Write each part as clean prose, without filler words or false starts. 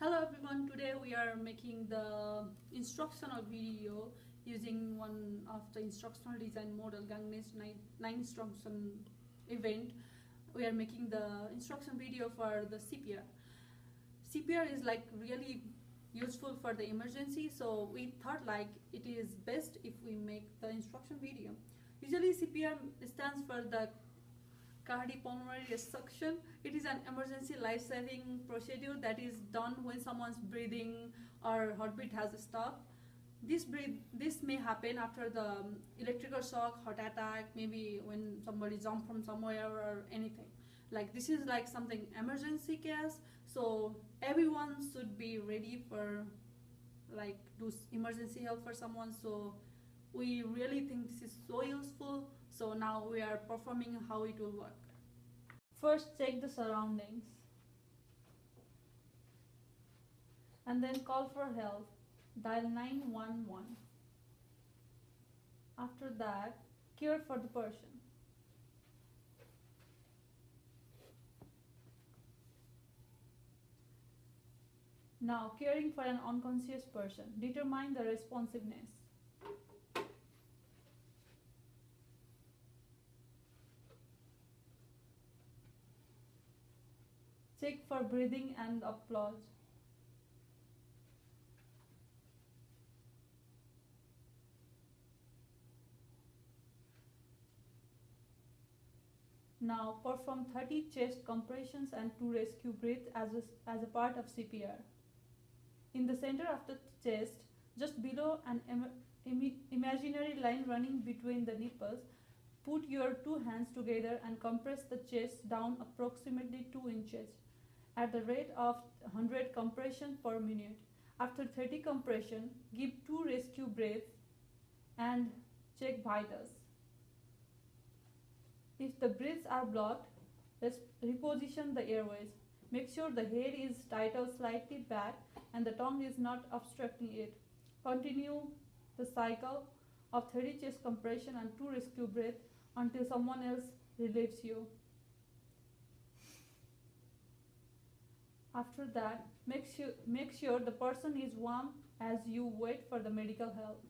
Hello everyone, today we are making the instructional video using one of the instructional design model Gangne's 9 instruction event. We are making the instruction video for the CPR. CPR is like really useful for the emergency, so we thought like it is best if we make the instruction video. Usually CPR stands for the cardiopulmonary resuscitation. It is an emergency life-saving procedure that is done when someone's breathing or heartbeat has stopped. This may happen after the electrical shock, heart attack, maybe when somebody jumped from somewhere or anything. Like this is like something emergency case, so everyone should be ready for like do emergency help for someone. So we really think this is so useful. So now we are performing how it will work. First, check the surroundings and then call for help. Dial 911. After that, care for the person. Now, caring for an unconscious person. Determine the responsiveness. Check for breathing and applause. Now perform 30 chest compressions and 2 rescue breaths as a part of CPR. In the center of the chest, just below an imaginary line running between the nipples, put your 2 hands together and compress the chest down approximately 2 inches at the rate of 100 compressions per minute. After 30 compression, give 2 rescue breaths and check vitals. If the breaths are blocked, let's reposition the airways. Make sure the head is titled slightly back and the tongue is not obstructing it. Continue the cycle of 30 chest compression and 2 rescue breaths until someone else relieves you. After that, make sure the person is warm as you wait for the medical help.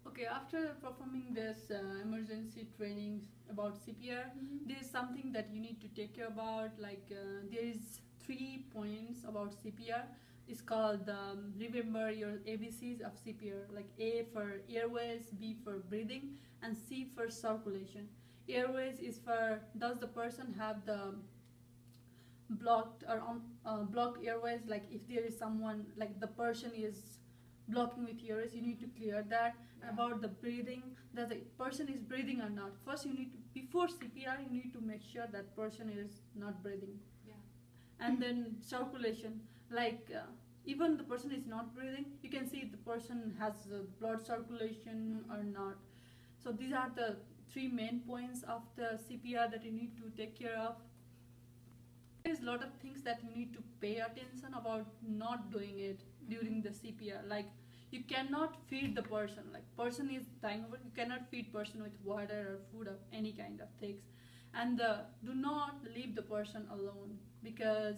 Okay, after performing this emergency training about CPR, there is something that you need to take care about. Like there is 3 points about CPR. It's called remember your ABCs of CPR, like A for airways, B for breathing, and C for circulation. Airways is for does the person have the blocked or blocked airways, like if there is someone like the person is blocking with airways, you need to clear that. Yeah. About the breathing, that the person is breathing or not. First you need to, before CPR, you need to make sure that person is not breathing. Yeah. And then circulation, like even the person is not breathing, you can see if the person has blood circulation or not. So these are the 3 main points of the CPR that you need to take care of. There's a lot of things that you need to pay attention about not doing it during the CPR. Like you cannot feed the person, like person is dying over, you cannot feed person with water or food or any kind of things. And do not leave the person alone, because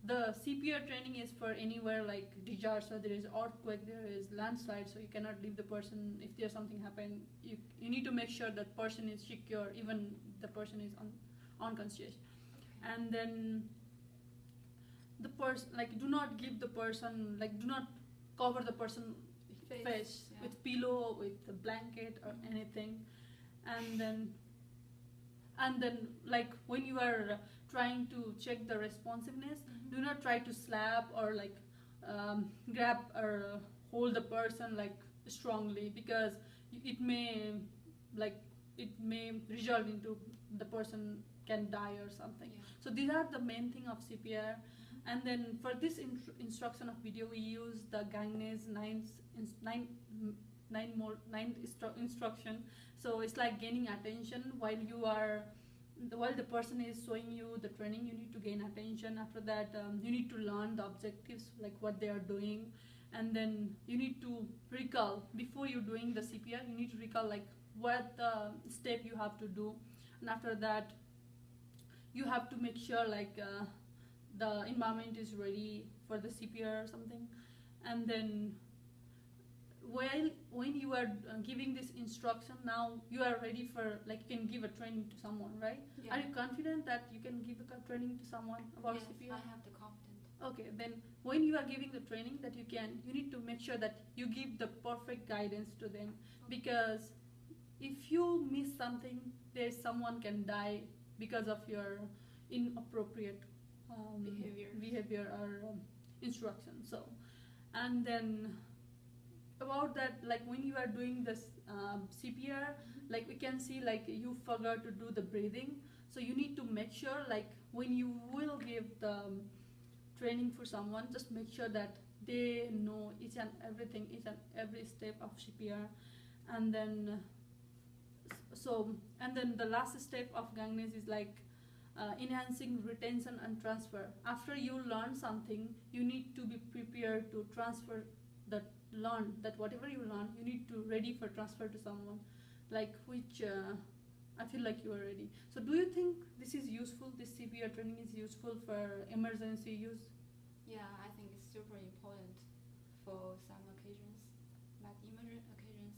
the CPR training is for anywhere like disaster, there is earthquake, there is landslide, so you cannot leave the person. If there's something happen, you need to make sure that person is secure, even the person is unconscious. And then the person, like do not give the person, like do not cover the person face yeah. with pillow, with a blanket or anything. And then like when you are trying to check the responsiveness, do not try to slap or like grab or hold the person like strongly, because it may result into the person can die or something. Yeah. So these are the main thing of CPR. And then for this instruction of video, we use the Gangne's 9 instruction. So it's like gaining attention while the person is showing you the training. You need to gain attention. After that, you need to learn the objectives, like what they are doing, and then you need to recall before you're doing the CPR. You need to recall like what the step you have to do, and after that you have to make sure like the environment is ready for the CPR or something. And then when you are giving this instruction, now you are ready for, like, you can give a training to someone, right? Yeah. Are you confident that you can give a training to someone about yes, CPR? I have the confidence. Okay, then when you are giving the training that you need to make sure that you give the perfect guidance to them, because if you miss something, there's someone can die because of your inappropriate behavior or instruction. So, and then about that, like when you are doing this CPR, like we can see like you forgot to do the breathing. So you need to make sure like when you will give the training for someone, just make sure that they know each and every step of CPR. And then the last step of gangness is like enhancing retention and transfer. After you learn something, you need to be prepared to transfer that whatever you learn, you need to ready for transfer to someone, like which I feel like you are ready. So do you think this is useful, this CPR training is useful for emergency use? Yeah, I think it's super important for some occasions, like emergent occasions.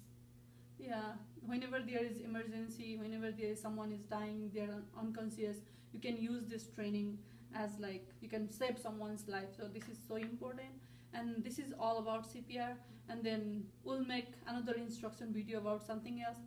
Yeah, whenever there is emergency, whenever there is someone is dying, they're unconscious, you can use this training as like you can save someone's life. So this is so important, and this is all about CPR. And then we'll make another instruction video about something else.